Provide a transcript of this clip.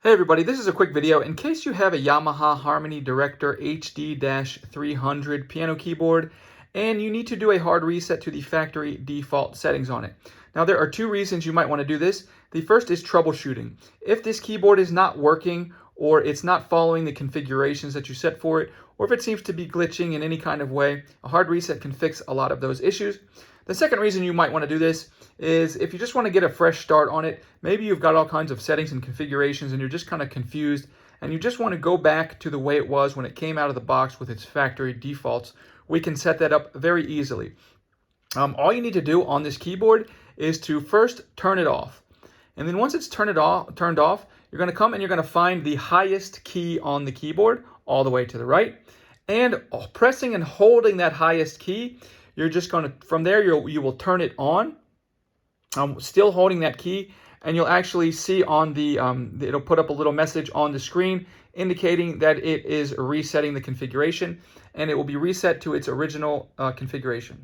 Hey everybody, this is a quick video. In case you have a Yamaha Harmony Director HD-300 piano keyboard and you need to do a hard reset to the factory default settings on it. Now there are two reasons you might want to do this. The first is troubleshooting. If this keyboard is not working or it's not following the configurations that you set for it, or if it seems to be glitching in any kind of way, a hard reset can fix a lot of those issues. The second reason you might want to do this is if you just want to get a fresh start on it. Maybe you've got all kinds of settings and configurations and you're just kind of confused and you just want to go back to the way it was when it came out of the box with its factory defaults. We can set that up very easily. All you need to do on this keyboard is to first turn it off. And then once it's turned off, you're going to come and you're going to find the highest key on the keyboard all the way to the right. And pressing and holding that highest key, you're just going to, from there, you will turn it on. Still holding that key, and you'll actually see on the, it'll put up a little message on the screen indicating that it is resetting the configuration, and it will be reset to its original configuration.